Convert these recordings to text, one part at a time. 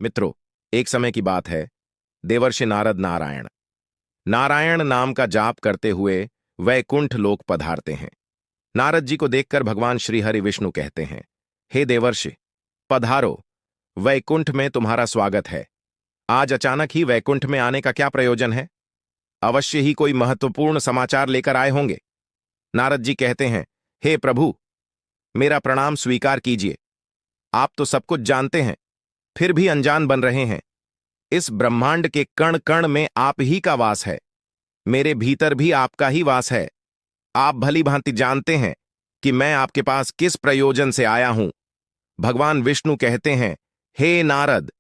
मित्रों, एक समय की बात है। देवर्षि नारद नारायण नारायण नाम का जाप करते हुए वैकुंठ लोक पधारते हैं। नारद जी को देखकर भगवान श्री हरि विष्णु कहते हैं, हे देवर्षि, पधारो, वैकुंठ में तुम्हारा स्वागत है। आज अचानक ही वैकुंठ में आने का क्या प्रयोजन है? अवश्य ही कोई महत्वपूर्ण समाचार लेकर आए होंगे। नारद जी कहते हैं, हे प्रभु, मेरा प्रणाम स्वीकार कीजिए। आप तो सब कुछ जानते हैं, फिर भी अनजान बन रहे हैं। इस ब्रह्मांड के कण कण में आप ही का वास है। मेरे भीतर भी आपका ही वास है। आप भली भांति जानते हैं कि मैं आपके पास किस प्रयोजन से आया हूं। भगवान विष्णु कहते हैं, हे नारद,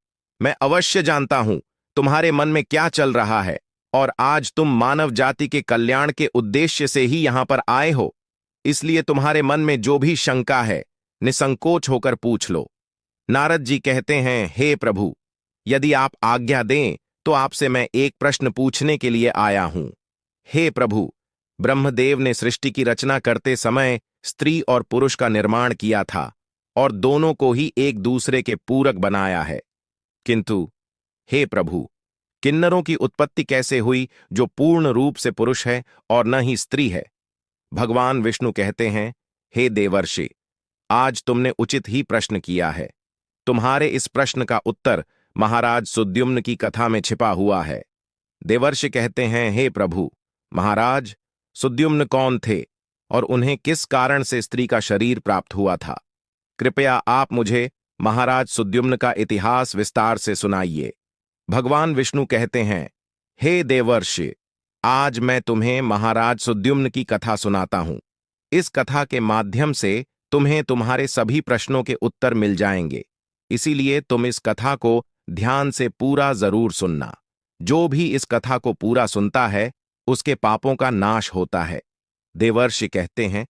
मैं अवश्य जानता हूं तुम्हारे मन में क्या चल रहा है, और आज तुम मानव जाति के कल्याण के उद्देश्य से ही यहां पर आए हो। इसलिए तुम्हारे मन में जो भी शंका है, निसंकोच होकर पूछ लो। नारद जी कहते हैं, हे प्रभु, यदि आप आज्ञा दें तो आपसे मैं एक प्रश्न पूछने के लिए आया हूं। हे प्रभु, ब्रह्मदेव ने सृष्टि की रचना करते समय स्त्री और पुरुष का निर्माण किया था और दोनों को ही एक दूसरे के पूरक बनाया है। किंतु हे प्रभु, किन्नरों की उत्पत्ति कैसे हुई जो पूर्ण रूप से पुरुष है और न ही स्त्री है? भगवान विष्णु कहते हैं, हे देवर्षि, आज तुमने उचित ही प्रश्न किया है। तुम्हारे इस प्रश्न का उत्तर महाराज सुद्युम्न की कथा में छिपा हुआ है। देवर्षि कहते हैं, हे प्रभु, महाराज सुद्युम्न कौन थे और उन्हें किस कारण से स्त्री का शरीर प्राप्त हुआ था? कृपया आप मुझे महाराज सुद्युम्न का इतिहास विस्तार से सुनाइए। भगवान विष्णु कहते हैं, हे देवर्षि, आज मैं तुम्हें महाराज सुद्युम्न की कथा सुनाता हूं। इस कथा के माध्यम से तुम्हें तुम्हारे सभी प्रश्नों के उत्तर मिल जाएंगे। इसीलिए तुम इस कथा को ध्यान से पूरा जरूर सुनना। जो भी इस कथा को पूरा सुनता है, उसके पापों का नाश होता है। देवर्षि कहते हैं,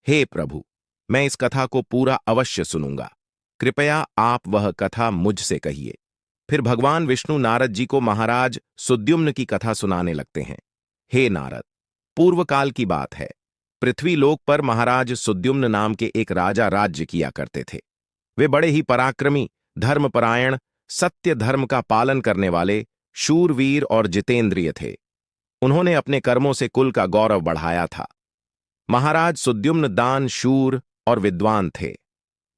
हे प्रभु, मैं इस कथा को पूरा अवश्य सुनूंगा। कृपया आप वह कथा मुझसे कहिए। फिर भगवान विष्णु नारद जी को महाराज सुद्युम्न की कथा सुनाने लगते हैं। हे नारद, पूर्व काल की बात है। पृथ्वी लोक पर महाराज सुद्युम्न नाम के एक राजा राज्य किया करते थे। वे बड़े ही पराक्रमी, धर्मपरायण, सत्य धर्म का पालन करने वाले, शूरवीर और जितेंद्रिय थे। उन्होंने अपने कर्मों से कुल का गौरव बढ़ाया था। महाराज सुद्युम्न दान, शूर और विद्वान थे।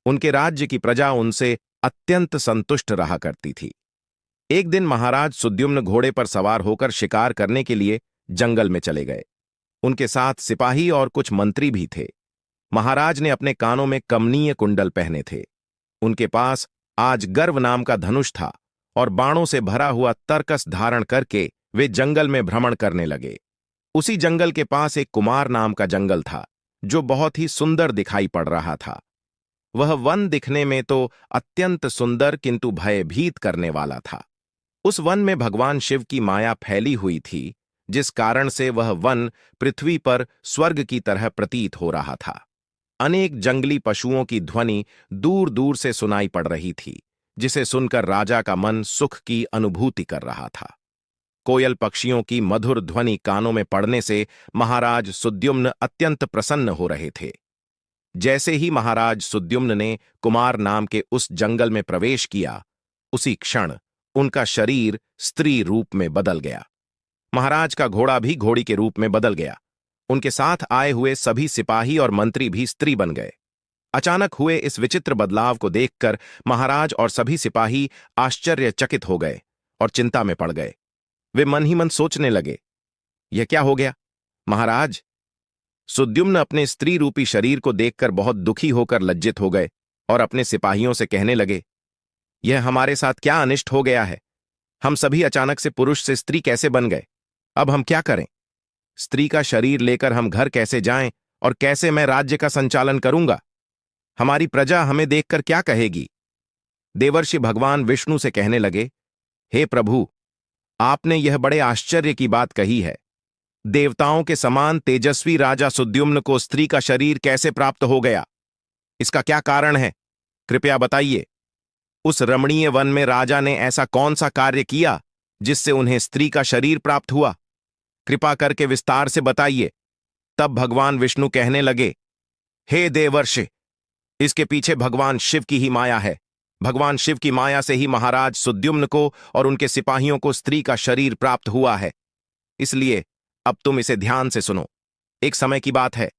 उनके राज्य की प्रजा उनसे अत्यंत संतुष्ट रहा करती थी। एक दिन महाराज सुद्युम्न घोड़े पर सवार होकर शिकार करने के लिए जंगल में चले गए। उनके साथ सिपाही और कुछ मंत्री भी थे। महाराज ने अपने कानों में कमनीय कुंडल पहने थे। उनके पास आज गर्व नाम का धनुष था और बाणों से भरा हुआ तरकस धारण करके वे जंगल में भ्रमण करने लगे। उसी जंगल के पास एक कुमार नाम का जंगल था, जो बहुत ही सुंदर दिखाई पड़ रहा था। वह वन दिखने में तो अत्यंत सुंदर किंतु भयभीत करने वाला था। उस वन में भगवान शिव की माया फैली हुई थी, जिस कारण से वह वन पृथ्वी पर स्वर्ग की तरह प्रतीत हो रहा था। अनेक जंगली पशुओं की ध्वनि दूर दूर से सुनाई पड़ रही थी, जिसे सुनकर राजा का मन सुख की अनुभूति कर रहा था। कोयल पक्षियों की मधुर ध्वनि कानों में पड़ने से महाराज सुद्युम्न अत्यंत प्रसन्न हो रहे थे। जैसे ही महाराज सुद्युम्न ने कुमार नाम के उस जंगल में प्रवेश किया, उसी क्षण उनका शरीर स्त्री रूप में बदल गया। महाराज का घोड़ा भी घोड़ी के रूप में बदल गया। उनके साथ आए हुए सभी सिपाही और मंत्री भी स्त्री बन गए। अचानक हुए इस विचित्र बदलाव को देखकर महाराज और सभी सिपाही आश्चर्यचकित हो गए और चिंता में पड़ गए। वे मन ही मन सोचने लगे, यह क्या हो गया? महाराज सुद्युम्न अपने स्त्री रूपी शरीर को देखकर बहुत दुखी होकर लज्जित हो गए और अपने सिपाहियों से कहने लगे, यह हमारे साथ क्या अनिष्ट हो गया है? हम सभी अचानक से पुरुष से स्त्री कैसे बन गए? अब हम क्या करें? स्त्री का शरीर लेकर हम घर कैसे जाएं और कैसे मैं राज्य का संचालन करूंगा? हमारी प्रजा हमें देखकर क्या कहेगी? देवर्षि भगवान विष्णु से कहने लगे, हे प्रभु, आपने यह बड़े आश्चर्य की बात कही है। देवताओं के समान तेजस्वी राजा सुद्युम्न को स्त्री का शरीर कैसे प्राप्त हो गया? इसका क्या कारण है? कृपया बताइए। उस रमणीय वन में राजा ने ऐसा कौन सा कार्य किया जिससे उन्हें स्त्री का शरीर प्राप्त हुआ? कृपा करके विस्तार से बताइए। तब भगवान विष्णु कहने लगे, हे देवर्षि, इसके पीछे भगवान शिव की ही माया है। भगवान शिव की माया से ही महाराज सुद्युम्न को और उनके सिपाहियों को स्त्री का शरीर प्राप्त हुआ है। इसलिए अब तुम इसे ध्यान से सुनो। एक समय की बात है,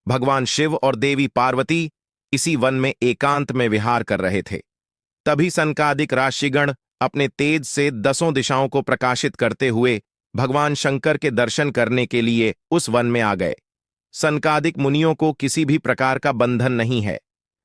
भगवान शिव और देवी पार्वती इसी वन में एकांत में विहार कर रहे थे। तभी सनकादिक राशिगण अपने तेज से 10 दिशाओं को प्रकाशित करते हुए भगवान शंकर के दर्शन करने के लिए उस वन में आ गए। सनकादिक मुनियों को किसी भी प्रकार का बंधन नहीं है।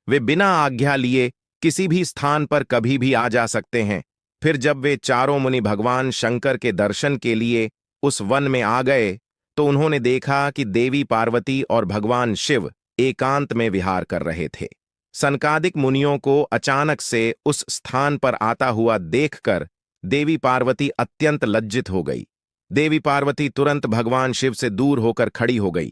वे बिना आज्ञा लिए किसी भी स्थान पर कभी भी आ जा सकते हैं। फिर जब वे चारों मुनि भगवान शंकर के दर्शन के लिए उस वन में आ गए तो उन्होंने देखा कि देवी पार्वती और भगवान शिव एकांत में विहार कर रहे थे। सनकादिक मुनियों को अचानक से उस स्थान पर आता हुआ देखकर देवी पार्वती अत्यंत लज्जित हो गई। देवी पार्वती तुरंत भगवान शिव से दूर होकर खड़ी हो गई।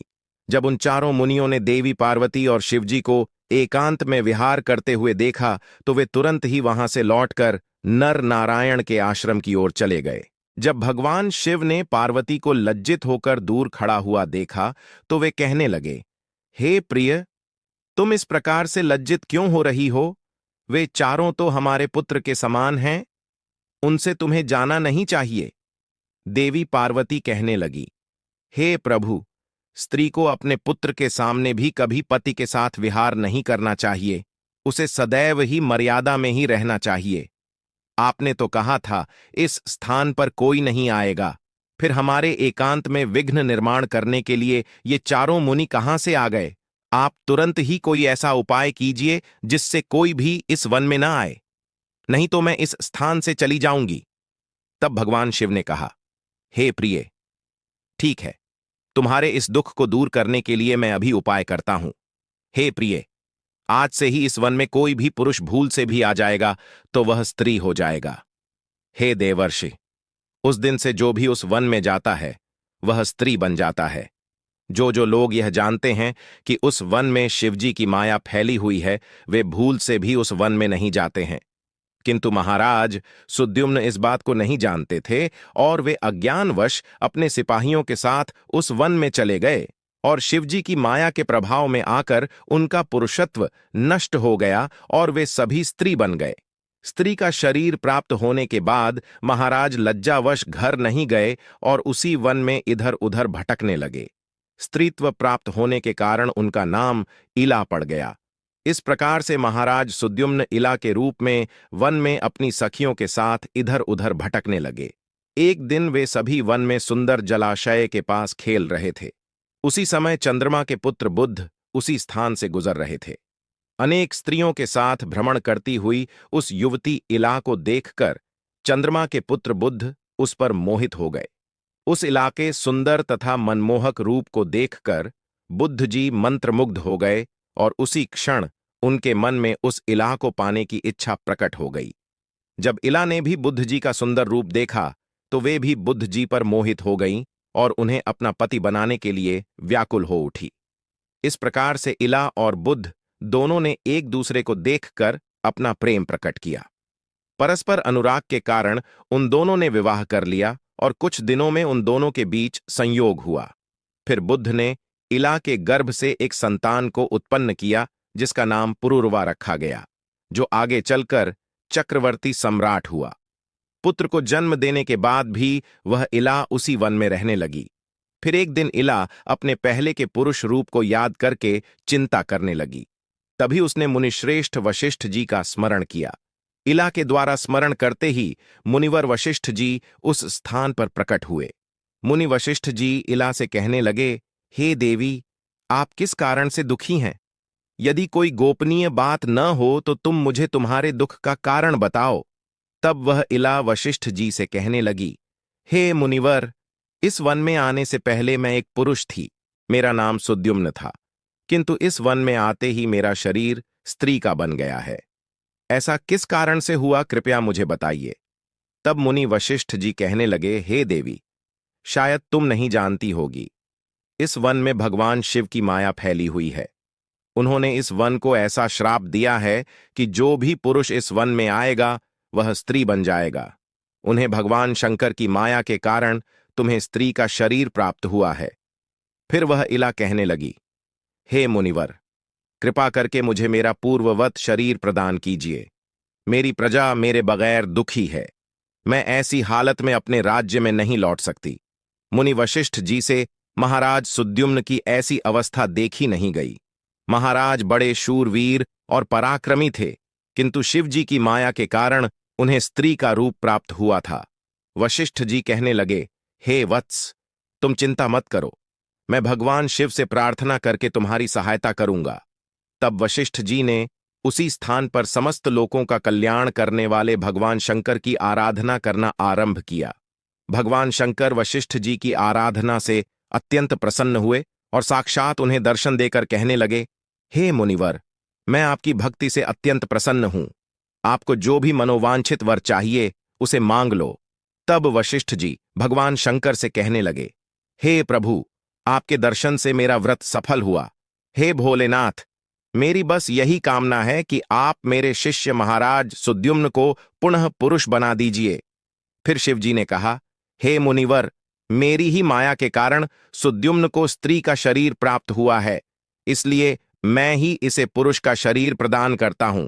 जब उन चारों मुनियों ने देवी पार्वती और शिवजी को एकांत में विहार करते हुए देखा तो वे तुरंत ही वहां से लौटकर नर नारायण के आश्रम की ओर चले गए। जब भगवान शिव ने पार्वती को लज्जित होकर दूर खड़ा हुआ देखा तो वे कहने लगे, हे प्रिय, तुम इस प्रकार से लज्जित क्यों हो रही हो? वे चारों तो हमारे पुत्र के समान हैं, उनसे तुम्हें जाना नहीं चाहिए। देवी पार्वती कहने लगी, हे प्रभु, स्त्री को अपने पुत्र के सामने भी कभी पति के साथ विहार नहीं करना चाहिए। उसे सदैव ही मर्यादा में ही रहना चाहिए। आपने तो कहा था इस स्थान पर कोई नहीं आएगा, फिर हमारे एकांत में विघ्न निर्माण करने के लिए ये चारों मुनि कहां से आ गए? आप तुरंत ही कोई ऐसा उपाय कीजिए जिससे कोई भी इस वन में ना आए, नहीं तो मैं इस स्थान से चली जाऊंगी। तब भगवान शिव ने कहा, हे प्रिय, ठीक है, तुम्हारे इस दुख को दूर करने के लिए मैं अभी उपाय करता हूं। हे प्रिय, आज से ही इस वन में कोई भी पुरुष भूल से भी आ जाएगा तो वह स्त्री हो जाएगा। हे देवर्षि, उस दिन से जो भी उस वन में जाता है वह स्त्री बन जाता है। जो जो लोग यह जानते हैं कि उस वन में शिवजी की माया फैली हुई है, वे भूल से भी उस वन में नहीं जाते हैं। किंतु महाराज सुद्युम्न इस बात को नहीं जानते थे और वे अज्ञानवश अपने सिपाहियों के साथ उस वन में चले गए और शिवजी की माया के प्रभाव में आकर उनका पुरुषत्व नष्ट हो गया और वे सभी स्त्री बन गए। स्त्री का शरीर प्राप्त होने के बाद महाराज लज्जावश घर नहीं गए और उसी वन में इधर उधर भटकने लगे। स्त्रीत्व प्राप्त होने के कारण उनका नाम इला पड़ गया। इस प्रकार से महाराज सुद्युम्न इला के रूप में वन में अपनी सखियों के साथ इधर उधर भटकने लगे। एक दिन वे सभी वन में सुंदर जलाशय के पास खेल रहे थे। उसी समय चंद्रमा के पुत्र बुध उसी स्थान से गुजर रहे थे। अनेक स्त्रियों के साथ भ्रमण करती हुई उस युवती इला को देखकर चंद्रमा के पुत्र बुध उस पर मोहित हो गए। उस इलाके सुंदर तथा मनमोहक रूप को देखकर बुद्ध जी मंत्रमुग्ध हो गए और उसी क्षण उनके मन में उस इला को पाने की इच्छा प्रकट हो गई। जब इला ने भी बुद्ध जी का सुंदर रूप देखा तो वे भी बुद्ध जी पर मोहित हो गईं और उन्हें अपना पति बनाने के लिए व्याकुल हो उठी। इस प्रकार से इला और बुद्ध दोनों ने एक दूसरे को देखकर अपना प्रेम प्रकट किया। परस्पर अनुराग के कारण उन दोनों ने विवाह कर लिया और कुछ दिनों में उन दोनों के बीच संयोग हुआ। फिर बुद्ध ने इला के गर्भ से एक संतान को उत्पन्न किया जिसका नाम पुरुरवा रखा गया, जो आगे चलकर चक्रवर्ती सम्राट हुआ। पुत्र को जन्म देने के बाद भी वह इला उसी वन में रहने लगी। फिर एक दिन इला अपने पहले के पुरुष रूप को याद करके चिंता करने लगी। तभी उसने मुनिश्रेष्ठ वशिष्ठ जी का स्मरण किया। इला के द्वारा स्मरण करते ही मुनिवर वशिष्ठ जी उस स्थान पर प्रकट हुए। मुनि वशिष्ठ जी इला से कहने लगे, हे देवी, आप किस कारण से दुखी हैं? यदि कोई गोपनीय बात न हो तो तुम मुझे तुम्हारे दुख का कारण बताओ। तब वह इला वशिष्ठ जी से कहने लगी, हे मुनिवर, इस वन में आने से पहले मैं एक पुरुष थी। मेरा नाम सुद्युम्न था, किंतु इस वन में आते ही मेरा शरीर स्त्री का बन गया है। ऐसा किस कारण से हुआ, कृपया मुझे बताइए। तब मुनि वशिष्ठ जी कहने लगे, हे देवी, शायद तुम नहीं जानती होगी, इस वन में भगवान शिव की माया फैली हुई है। उन्होंने इस वन को ऐसा श्राप दिया है कि जो भी पुरुष इस वन में आएगा वह स्त्री बन जाएगा। उन्हें भगवान शंकर की माया के कारण तुम्हें स्त्री का शरीर प्राप्त हुआ है। फिर वह इला कहने लगी, हे मुनिवर, कृपा करके मुझे मेरा पूर्ववत शरीर प्रदान कीजिए। मेरी प्रजा मेरे बगैर दुखी है। मैं ऐसी हालत में अपने राज्य में नहीं लौट सकती। मुनि वशिष्ठ जी से महाराज सुद्युम्न की ऐसी अवस्था देखी नहीं गई। महाराज बड़े शूरवीर और पराक्रमी थे, किंतु शिव जी की माया के कारण उन्हें स्त्री का रूप प्राप्त हुआ था। वशिष्ठ जी कहने लगे, हे वत्स, तुम चिंता मत करो, मैं भगवान शिव से प्रार्थना करके तुम्हारी सहायता करूंगा। तब वशिष्ठ जी ने उसी स्थान पर समस्त लोगों का कल्याण करने वाले भगवान शंकर की आराधना करना आरंभ किया। भगवान शंकर वशिष्ठ जी की आराधना से अत्यंत प्रसन्न हुए और साक्षात उन्हें दर्शन देकर कहने लगे, हे मुनिवर, मैं आपकी भक्ति से अत्यंत प्रसन्न हूं। आपको जो भी मनोवांछित वर चाहिए उसे मांग लो। तब वशिष्ठ जी भगवान शंकर से कहने लगे, हे प्रभु, आपके दर्शन से मेरा व्रत सफल हुआ। हे भोलेनाथ, मेरी बस यही कामना है कि आप मेरे शिष्य महाराज सुद्युम्न को पुनः पुरुष बना दीजिए। फिर शिवजी ने कहा, हे मुनिवर, मेरी ही माया के कारण सुद्युम्न को स्त्री का शरीर प्राप्त हुआ है, इसलिए मैं ही इसे पुरुष का शरीर प्रदान करता हूं।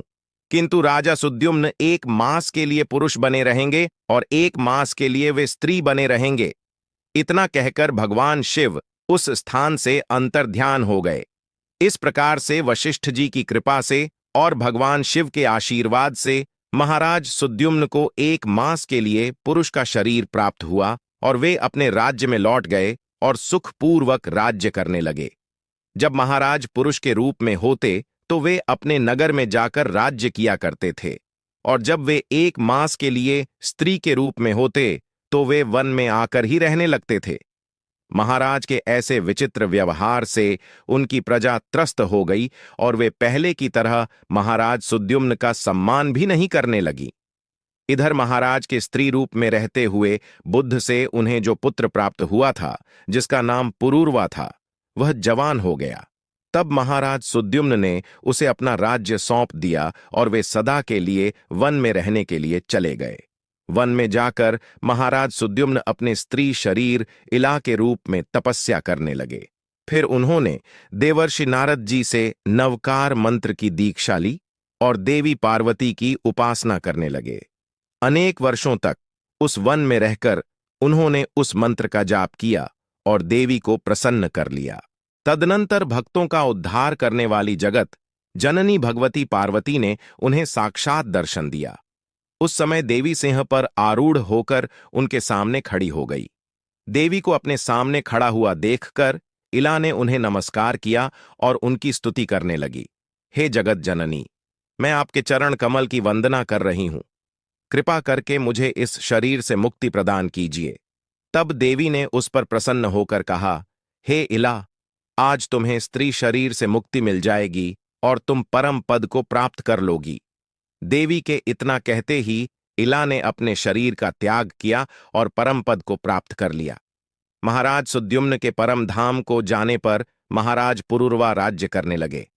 किंतु राजा सुद्युम्न 1 मास के लिए पुरुष बने रहेंगे और 1 मास के लिए वे स्त्री बने रहेंगे। इतना कहकर भगवान शिव उस स्थान से अंतर्ध्यान हो गए। इस प्रकार से वशिष्ठ जी की कृपा से और भगवान शिव के आशीर्वाद से महाराज सुद्युम्न को 1 मास के लिए पुरुष का शरीर प्राप्त हुआ और वे अपने राज्य में लौट गए और सुखपूर्वक राज्य करने लगे। जब महाराज पुरुष के रूप में होते तो वे अपने नगर में जाकर राज्य किया करते थे, और जब वे 1 मास के लिए स्त्री के रूप में होते तो वे वन में आकर ही रहने लगते थे। महाराज के ऐसे विचित्र व्यवहार से उनकी प्रजा त्रस्त हो गई और वे पहले की तरह महाराज सुद्युम्न का सम्मान भी नहीं करने लगी। इधर महाराज के स्त्री रूप में रहते हुए बुद्ध से उन्हें जो पुत्र प्राप्त हुआ था, जिसका नाम पुरूरवा था, वह जवान हो गया। तब महाराज सुद्युम्न ने उसे अपना राज्य सौंप दिया और वे सदा के लिए वन में रहने के लिए चले गए। वन में जाकर महाराज सुद्युम्न अपने स्त्री शरीर इला के रूप में तपस्या करने लगे। फिर उन्होंने देवर्षि नारद जी से नवकार मंत्र की दीक्षा ली और देवी पार्वती की उपासना करने लगे। अनेक वर्षों तक उस वन में रहकर उन्होंने उस मंत्र का जाप किया और देवी को प्रसन्न कर लिया। तदनंतर भक्तों का उद्धार करने वाली जगत जननी भगवती पार्वती ने उन्हें साक्षात दर्शन दिया। उस समय देवी सिंह पर आरूढ़ होकर उनके सामने खड़ी हो गई। देवी को अपने सामने खड़ा हुआ देखकर इला ने उन्हें नमस्कार किया और उनकी स्तुति करने लगी। हे जगत जननी, मैं आपके चरण कमल की वंदना कर रही हूं। कृपा करके मुझे इस शरीर से मुक्ति प्रदान कीजिए। तब देवी ने उस पर प्रसन्न होकर कहा, हे इला, आज तुम्हें स्त्री शरीर से मुक्ति मिल जाएगी और तुम परम पद को प्राप्त कर लोगी। देवी के इतना कहते ही इला ने अपने शरीर का त्याग किया और परम पद को प्राप्त कर लिया। महाराज सुद्युम्न के परम धाम को जाने पर महाराज पुरूरवा राज्य करने लगे।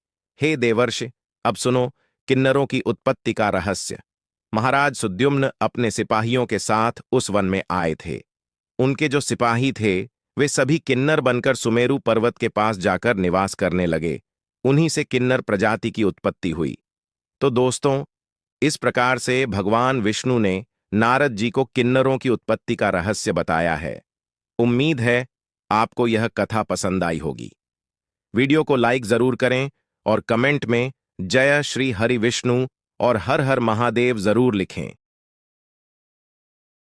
हे देवर्षि, अब सुनो किन्नरों की उत्पत्ति का रहस्य। महाराज सुद्युम्न अपने सिपाहियों के साथ उस वन में आए थे। उनके जो सिपाही थे वे सभी किन्नर बनकर सुमेरु पर्वत के पास जाकर निवास करने लगे। उन्हीं से किन्नर प्रजाति की उत्पत्ति हुई। तो दोस्तों, इस प्रकार से भगवान विष्णु ने नारद जी को किन्नरों की उत्पत्ति का रहस्य बताया है। उम्मीद है आपको यह कथा पसंद आई होगी। वीडियो को लाइक जरूर करें और कमेंट में जय श्री हरि विष्णु और हर हर महादेव जरूर लिखें।